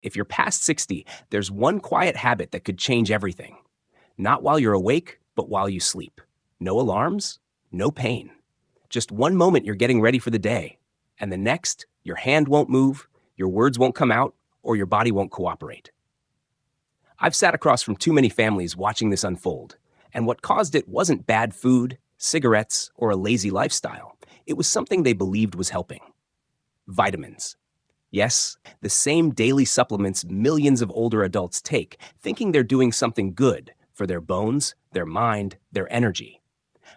If you're past 60, there's one quiet habit that could change everything. Not while you're awake, but while you sleep. No alarms, no pain. Just one moment you're getting ready for the day, and the next, your hand won't move, your words won't come out, or your body won't cooperate. I've sat across from too many families watching this unfold, and what caused it wasn't bad food, cigarettes, or a lazy lifestyle. It was something they believed was helping. Vitamins. Yes, the same daily supplements millions of older adults take, thinking they're doing something good for their bones, their mind, their energy.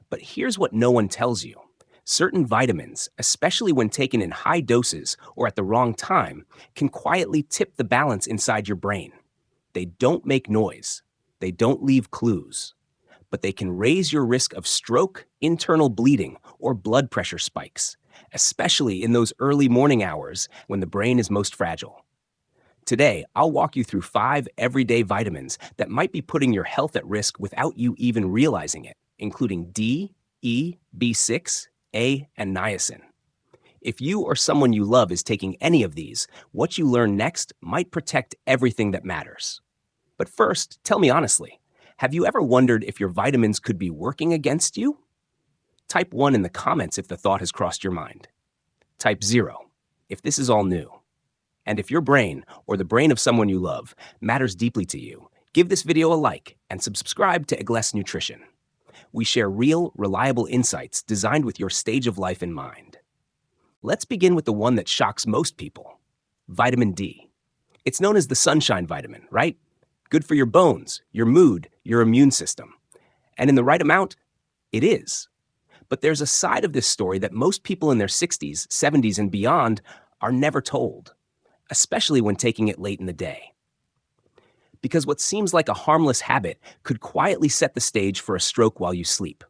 But here's what no one tells you. Certain vitamins, especially when taken in high doses or at the wrong time, can quietly tip the balance inside your brain. They don't make noise. They don't leave clues. But they can raise your risk of stroke, internal bleeding, or blood pressure spikes, especially in those early morning hours when the brain is most fragile. Today, I'll walk you through 5 everyday vitamins that might be putting your health at risk without you even realizing it, including D, E, B6, A, and niacin. If you or someone you love is taking any of these, what you learn next might protect everything that matters. But first, tell me honestly, have you ever wondered if your vitamins could be working against you? Type 1 in the comments if the thought has crossed your mind. Type 0 if this is all new. And if your brain, or the brain of someone you love, matters deeply to you, give this video a like and subscribe to Ageless Nutrition. We share real, reliable insights designed with your stage of life in mind. Let's begin with the one that shocks most people, vitamin D. It's known as the sunshine vitamin, right? Good for your bones, your mood, your immune system. And in the right amount, it is. But there's a side of this story that most people in their 60s, 70s, and beyond are never told, especially when taking it late in the day. Because what seems like a harmless habit could quietly set the stage for a stroke while you sleep.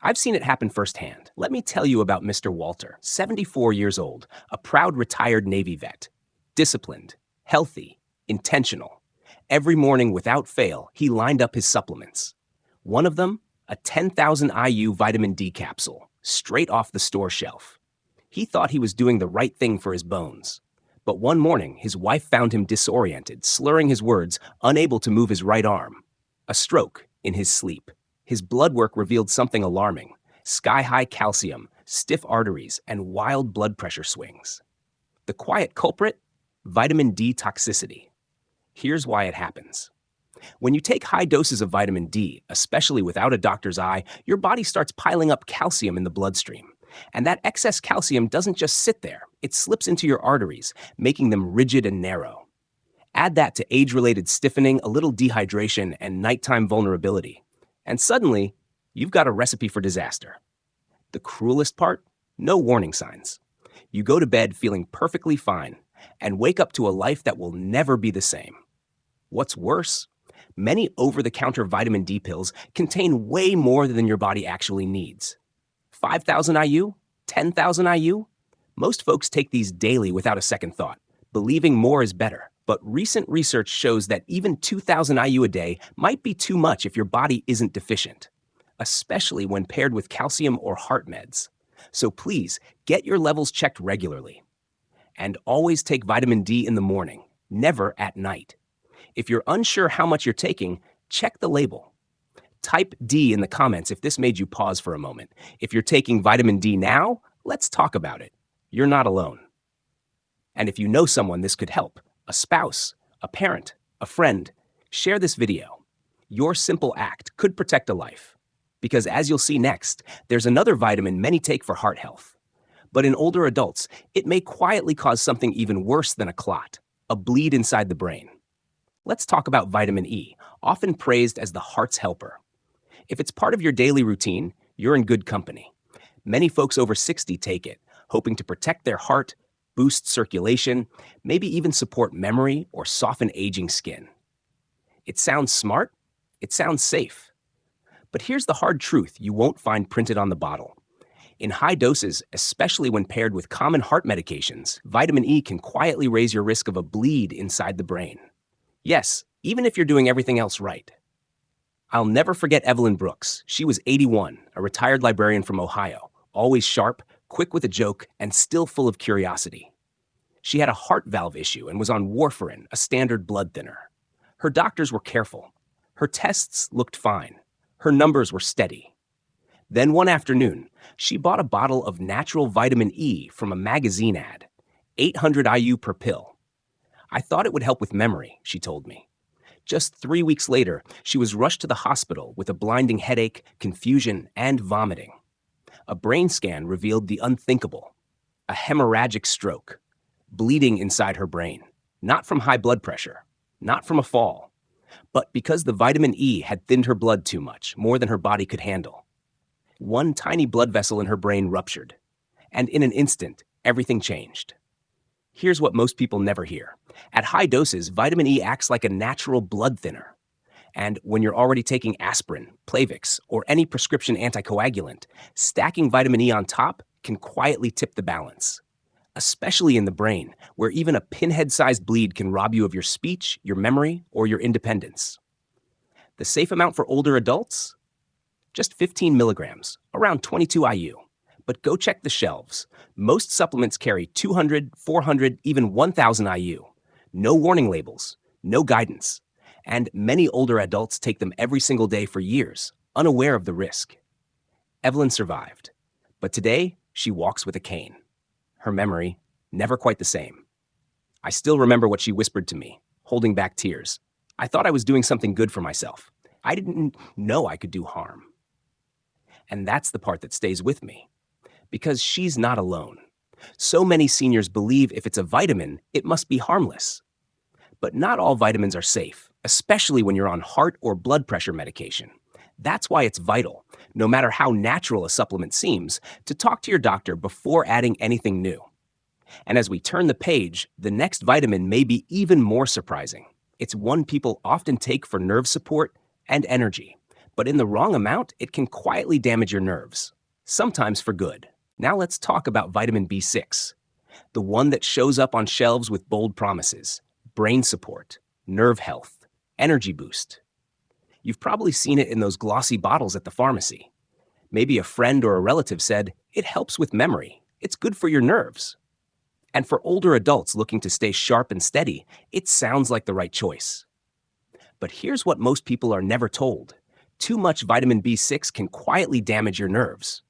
I've seen it happen firsthand. Let me tell you about Mr. Walter, 74 years old, a proud retired Navy vet. Disciplined, healthy, intentional. Every morning without fail, he lined up his supplements. One of them, a 10,000 IU vitamin D capsule, straight off the store shelf. He thought he was doing the right thing for his bones. But one morning, his wife found him disoriented, slurring his words, unable to move his right arm. A stroke in his sleep. His blood work revealed something alarming: sky-high calcium, stiff arteries, and wild blood pressure swings. The quiet culprit? Vitamin D toxicity. Here's why it happens. When you take high doses of vitamin D, especially without a doctor's eye, your body starts piling up calcium in the bloodstream. And that excess calcium doesn't just sit there. It slips into your arteries, making them rigid and narrow. Add that to age-related stiffening, a little dehydration, and nighttime vulnerability. And suddenly, you've got a recipe for disaster. The cruelest part? No warning signs. You go to bed feeling perfectly fine and wake up to a life that will never be the same. What's worse? Many over-the-counter vitamin D pills contain way more than your body actually needs. 5,000 IU? 10,000 IU? Most folks take these daily without a second thought, believing more is better. But recent research shows that even 2,000 IU a day might be too much if your body isn't deficient, especially when paired with calcium or heart meds. So please, get your levels checked regularly. And always take vitamin D in the morning, never at night. If you're unsure how much you're taking, check the label. Type D in the comments if this made you pause for a moment. If you're taking vitamin D now, let's talk about it. You're not alone. And if you know someone this could help, a spouse, a parent, a friend, share this video. Your simple act could protect a life. Because as you'll see next, there's another vitamin many take for heart health. But in older adults, it may quietly cause something even worse than a clot, a bleed inside the brain. Let's talk about vitamin E, often praised as the heart's helper. If it's part of your daily routine, you're in good company. Many folks over 60 take it, hoping to protect their heart, boost circulation, maybe even support memory or soften aging skin. It sounds smart, it sounds safe. But here's the hard truth you won't find printed on the bottle. In high doses, especially when paired with common heart medications, vitamin E can quietly raise your risk of a bleed inside the brain. Yes, even if you're doing everything else right. I'll never forget Evelyn Brooks. She was 81, a retired librarian from Ohio, always sharp, quick with a joke, and still full of curiosity. She had a heart valve issue and was on warfarin, a standard blood thinner. Her doctors were careful. Her tests looked fine. Her numbers were steady. Then one afternoon, she bought a bottle of natural vitamin E from a magazine ad, 800 IU per pill. I thought it would help with memory, she told me. Just 3 weeks later, she was rushed to the hospital with a blinding headache, confusion, and vomiting. A brain scan revealed the unthinkable: a hemorrhagic stroke, bleeding inside her brain, not from high blood pressure, not from a fall, but because the vitamin E had thinned her blood too much, more than her body could handle. One tiny blood vessel in her brain ruptured, and in an instant, everything changed. Here's what most people never hear. At high doses, vitamin E acts like a natural blood thinner. And when you're already taking aspirin, Plavix, or any prescription anticoagulant, stacking vitamin E on top can quietly tip the balance. Especially in the brain, where even a pinhead-sized bleed can rob you of your speech, your memory, or your independence. The safe amount for older adults? Just 15 milligrams, around 22 IU. But go check the shelves. Most supplements carry 200, 400, even 1,000 IU. No warning labels, no guidance. And many older adults take them every single day for years, unaware of the risk. Evelyn survived, but today she walks with a cane. Her memory, never quite the same. I still remember what she whispered to me, holding back tears. I thought I was doing something good for myself. I didn't know I could do harm. And that's the part that stays with me. Because she's not alone. So many seniors believe if it's a vitamin, it must be harmless. But not all vitamins are safe, especially when you're on heart or blood pressure medication. That's why it's vital, no matter how natural a supplement seems, to talk to your doctor before adding anything new. And as we turn the page, the next vitamin may be even more surprising. It's one people often take for nerve support and energy. But in the wrong amount, it can quietly damage your nerves, sometimes for good. Now let's talk about vitamin B6, the one that shows up on shelves with bold promises: brain support, nerve health, energy boost. You've probably seen it in those glossy bottles at the pharmacy. Maybe a friend or a relative said, it helps with memory, it's good for your nerves. And for older adults looking to stay sharp and steady, it sounds like the right choice. But here's what most people are never told. Too much vitamin B6 can quietly damage your nerves.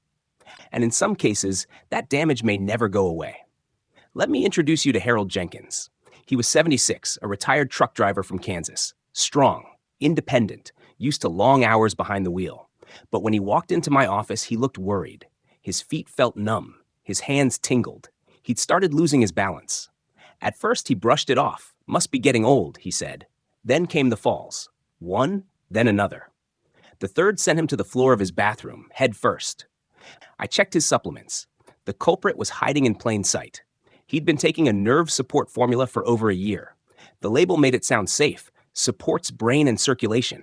And in some cases, that damage may never go away. Let me introduce you to Harold Jenkins. He was 76, a retired truck driver from Kansas. Strong, independent, used to long hours behind the wheel. But when he walked into my office, he looked worried. His feet felt numb. His hands tingled. He'd started losing his balance. At first, he brushed it off. Must be getting old, he said. Then came the falls. One, then another. The third sent him to the floor of his bathroom, head first. I checked his supplements. The culprit was hiding in plain sight. He'd been taking a nerve support formula for over a year. The label made it sound safe, supports brain and circulation.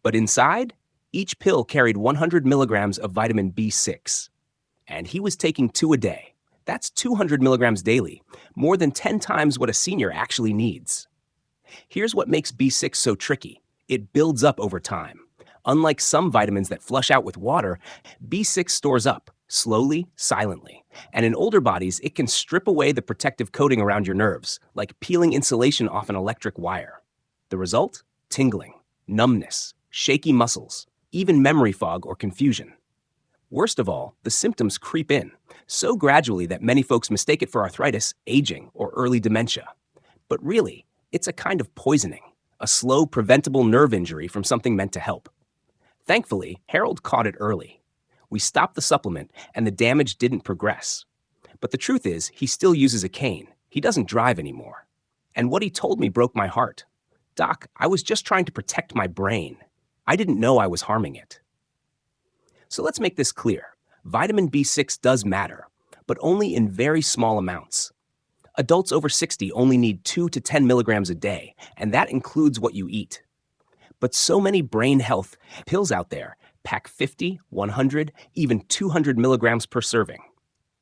But inside, each pill carried 100 milligrams of vitamin B6. And he was taking 2 a day. That's 200 milligrams daily, more than 10 times what a senior actually needs. Here's what makes B6 so tricky. It builds up over time. Unlike some vitamins that flush out with water, B6 stores up, slowly, silently. And in older bodies, it can strip away the protective coating around your nerves, like peeling insulation off an electric wire. The result? Tingling, numbness, shaky muscles, even memory fog or confusion. Worst of all, the symptoms creep in, so gradually that many folks mistake it for arthritis, aging, or early dementia. But really, it's a kind of poisoning, a slow, preventable nerve injury from something meant to help. Thankfully, Harold caught it early. We stopped the supplement, and the damage didn't progress. But the truth is, he still uses a cane. He doesn't drive anymore. And what he told me broke my heart. Doc, I was just trying to protect my brain. I didn't know I was harming it. So let's make this clear. Vitamin B6 does matter, but only in very small amounts. Adults over 60 only need 2 to 10 milligrams a day, and that includes what you eat. But so many brain health pills out there pack 50, 100, even 200 milligrams per serving.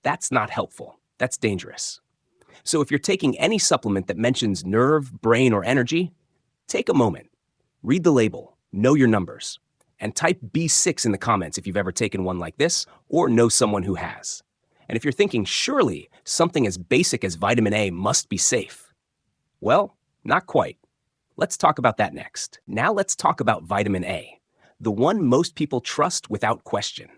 That's not helpful. That's dangerous. So if you're taking any supplement that mentions nerve, brain, or energy, take a moment. Read the label, know your numbers, and type B6 in the comments if you've ever taken one like this or know someone who has. And if you're thinking, surely something as basic as vitamin A must be safe, well, not quite. Let's talk about that next. Now let's talk about vitamin A, the one most people trust without question.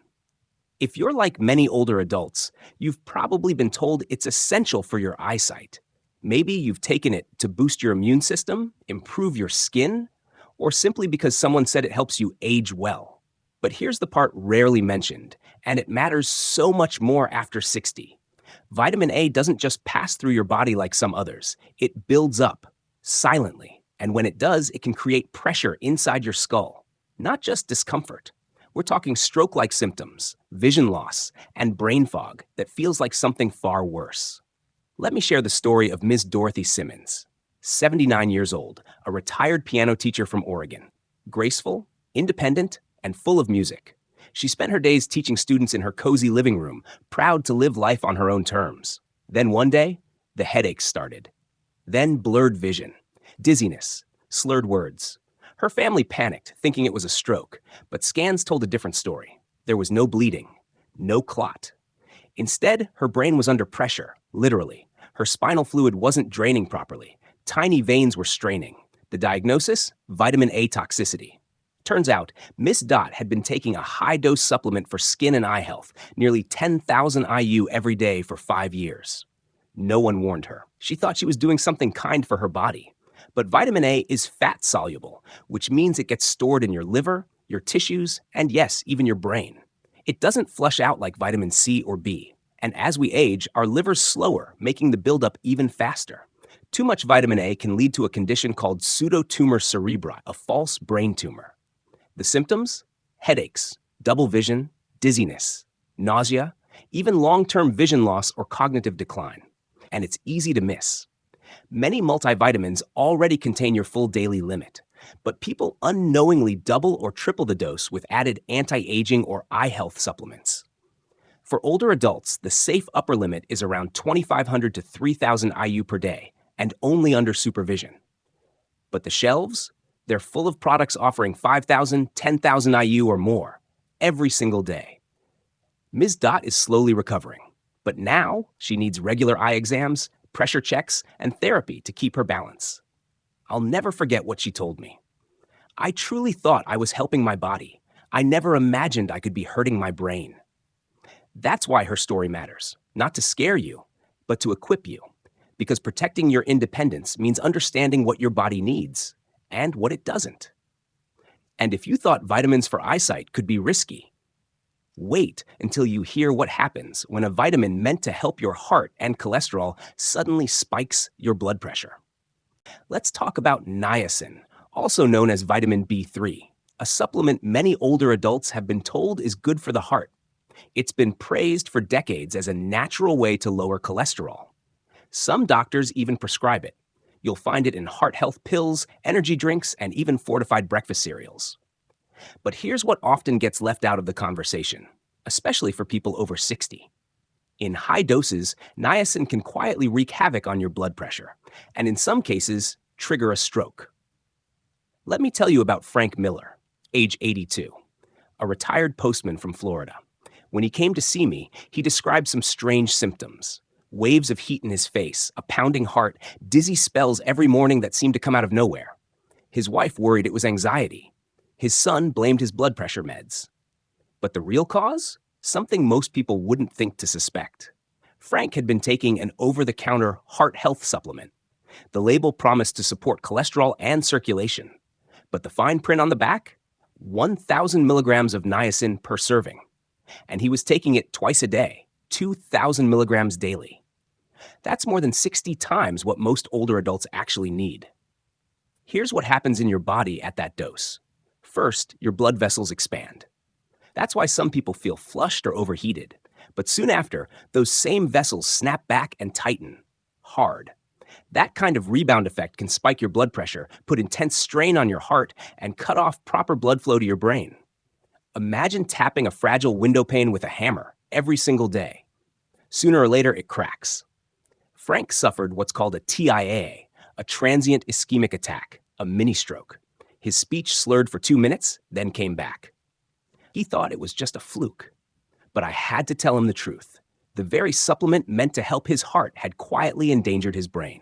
If you're like many older adults, you've probably been told it's essential for your eyesight. Maybe you've taken it to boost your immune system, improve your skin, or simply because someone said it helps you age well. But here's the part rarely mentioned, and it matters so much more after 60. Vitamin A doesn't just pass through your body like some others. It builds up, silently, and when it does, it can create pressure inside your skull, not just discomfort. We're talking stroke-like symptoms, vision loss, and brain fog that feels like something far worse. Let me share the story of Ms. Dorothy Simmons, 79 years old, a retired piano teacher from Oregon. Graceful, independent, and full of music. She spent her days teaching students in her cozy living room, proud to live life on her own terms. Then one day, the headaches started. Then blurred vision, dizziness, slurred words. Her family panicked, thinking it was a stroke, but scans told a different story. There was no bleeding, no clot. Instead, her brain was under pressure, literally. Her spinal fluid wasn't draining properly. Tiny veins were straining. The diagnosis? Vitamin A toxicity. Turns out, Miss Dot had been taking a high-dose supplement for skin and eye health, nearly 10,000 IU every day for 5 years. No one warned her. She thought she was doing something kind for her body. But vitamin A is fat-soluble, which means it gets stored in your liver, your tissues, and yes, even your brain. It doesn't flush out like vitamin C or B. And as we age, our liver's slower, making the buildup even faster. Too much vitamin A can lead to a condition called pseudotumor cerebri, a false brain tumor. The symptoms? Headaches, double vision, dizziness, nausea, even long-term vision loss or cognitive decline. And it's easy to miss. Many multivitamins already contain your full daily limit, but people unknowingly double or triple the dose with added anti-aging or eye health supplements. For older adults, the safe upper limit is around 2,500 to 3,000 IU per day, and only under supervision. But the shelves? They're full of products offering 5,000, 10,000 IU or more, every single day. Ms. Dot is slowly recovering, but now she needs regular eye exams, pressure checks, and therapy to keep her balance. I'll never forget what she told me. I truly thought I was helping my body. I never imagined I could be hurting my brain. That's why her story matters, not to scare you, but to equip you. Because protecting your independence means understanding what your body needs and what it doesn't. And if you thought vitamins for eyesight could be risky, wait until you hear what happens when a vitamin meant to help your heart and cholesterol suddenly spikes your blood pressure. Let's talk about niacin, also known as vitamin B3, a supplement many older adults have been told is good for the heart. It's been praised for decades as a natural way to lower cholesterol. Some doctors even prescribe it. You'll find it in heart health pills, energy drinks, and even fortified breakfast cereals. But here's what often gets left out of the conversation, especially for people over 60. In high doses, niacin can quietly wreak havoc on your blood pressure, and in some cases, trigger a stroke. Let me tell you about Frank Miller, age 82, a retired postman from Florida. When he came to see me, he described some strange symptoms. Waves of heat in his face, a pounding heart, dizzy spells every morning that seemed to come out of nowhere. His wife worried it was anxiety. His son blamed his blood pressure meds. But the real cause? Something most people wouldn't think to suspect. Frank had been taking an over-the-counter heart health supplement. The label promised to support cholesterol and circulation. But the fine print on the back? 1,000 milligrams of niacin per serving. And he was taking it twice a day, 2,000 milligrams daily. That's more than 60 times what most older adults actually need. Here's what happens in your body at that dose. First, your blood vessels expand. That's why some people feel flushed or overheated. But soon after, those same vessels snap back and tighten, hard. That kind of rebound effect can spike your blood pressure, put intense strain on your heart, and cut off proper blood flow to your brain. Imagine tapping a fragile window pane with a hammer every single day. Sooner or later, it cracks. Frank suffered what's called a TIA, a transient ischemic attack, a mini-stroke. His speech slurred for 2 minutes, then came back. He thought it was just a fluke. But I had to tell him the truth. The very supplement meant to help his heart had quietly endangered his brain.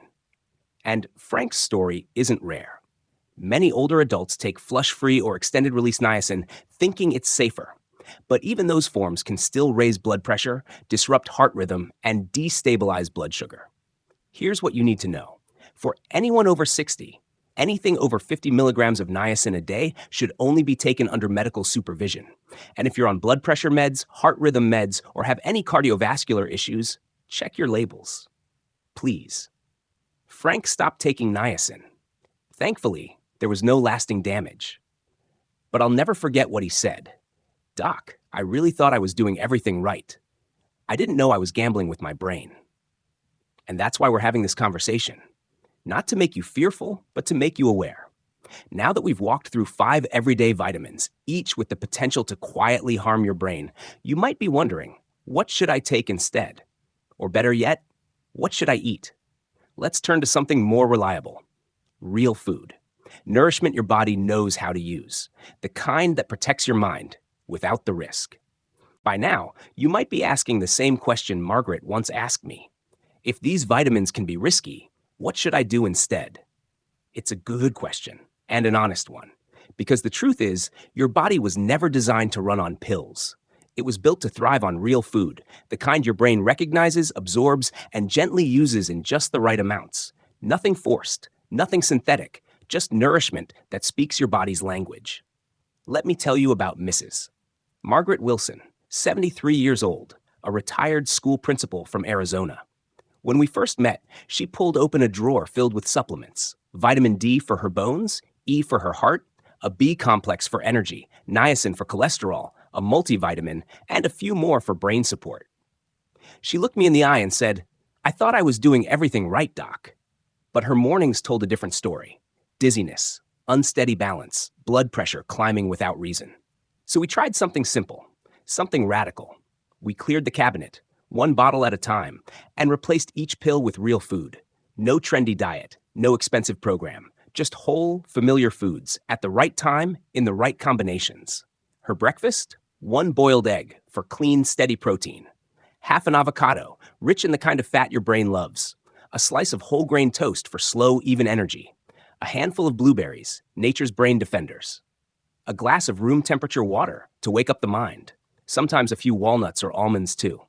And Frank's story isn't rare. Many older adults take flush-free or extended-release niacin thinking it's safer. But even those forms can still raise blood pressure, disrupt heart rhythm, and destabilize blood sugar. Here's what you need to know. For anyone over 60, anything over 50 milligrams of niacin a day should only be taken under medical supervision. And if you're on blood pressure meds, heart rhythm meds, or have any cardiovascular issues, check your labels. Please. Frank stopped taking niacin. Thankfully, there was no lasting damage. But I'll never forget what he said. "Doc, I really thought I was doing everything right. I didn't know I was gambling with my brain." And that's why we're having this conversation. Not to make you fearful, but to make you aware. Now that we've walked through 5 everyday vitamins, each with the potential to quietly harm your brain, you might be wondering, what should I take instead? Or better yet, what should I eat? Let's turn to something more reliable. Real food. Nourishment your body knows how to use. The kind that protects your mind without the risk. By now, you might be asking the same question Margaret once asked me. If these vitamins can be risky, what should I do instead? It's a good question, and an honest one. Because the truth is, your body was never designed to run on pills. It was built to thrive on real food, the kind your brain recognizes, absorbs, and gently uses in just the right amounts. Nothing forced, nothing synthetic, just nourishment that speaks your body's language. Let me tell you about Mrs. Margaret Wilson, 73 years old, a retired school principal from Arizona. When we first met, she pulled open a drawer filled with supplements: vitamin D for her bones, E for her heart, a B complex for energy, niacin for cholesterol, a multivitamin, and a few more for brain support. She looked me in the eye and said, "I thought I was doing everything right, Doc." But her mornings told a different story. Dizziness, unsteady balance, blood pressure climbing without reason. So we tried something simple, something radical. We cleared the cabinet, one bottle at a time, and replaced each pill with real food. No trendy diet, no expensive program, just whole, familiar foods at the right time in the right combinations. Her breakfast? 1 boiled egg for clean, steady protein. Half an avocado, rich in the kind of fat your brain loves. A slice of whole grain toast for slow, even energy. A handful of blueberries, nature's brain defenders. A glass of room temperature water to wake up the mind. Sometimes a few walnuts or almonds too.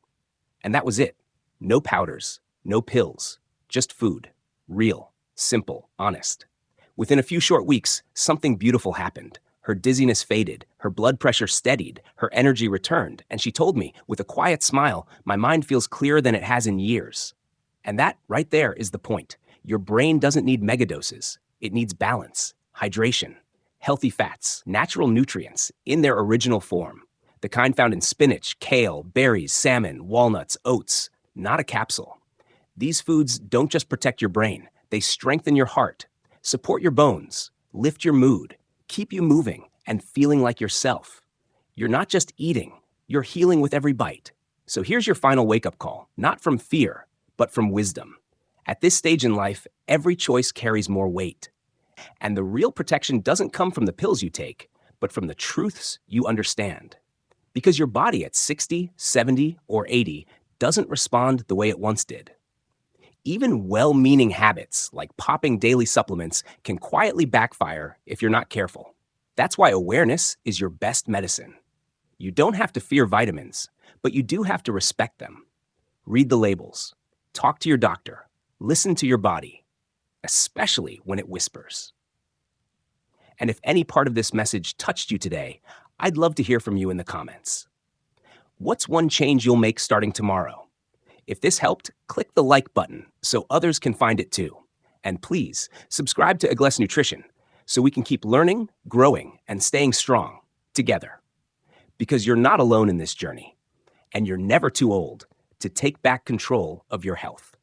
And that was it. No powders, no pills, just food. Real, simple, honest. Within a few short weeks, something beautiful happened. Her dizziness faded, her blood pressure steadied, her energy returned, and she told me, with a quiet smile, "My mind feels clearer than it has in years." And that, right there, is the point. Your brain doesn't need megadoses. It needs balance, hydration, healthy fats, natural nutrients in their original form. The kind found in spinach, kale, berries, salmon, walnuts, oats, not a capsule. These foods don't just protect your brain, they strengthen your heart, support your bones, lift your mood, keep you moving and feeling like yourself. You're not just eating, you're healing with every bite. So here's your final wake-up call, not from fear, but from wisdom. At this stage in life, every choice carries more weight. And the real protection doesn't come from the pills you take, but from the truths you understand. Because your body at 60, 70, or 80 doesn't respond the way it once did. Even well-meaning habits, like popping daily supplements, can quietly backfire if you're not careful. That's why awareness is your best medicine. You don't have to fear vitamins, but you do have to respect them. Read the labels. Talk to your doctor. Listen to your body, especially when it whispers. And if any part of this message touched you today, I'd love to hear from you in the comments. What's one change you'll make starting tomorrow? If this helped, click the like button so others can find it too. And please, subscribe to Ageless Nutrition so we can keep learning, growing, and staying strong together. Because you're not alone in this journey, and you're never too old to take back control of your health.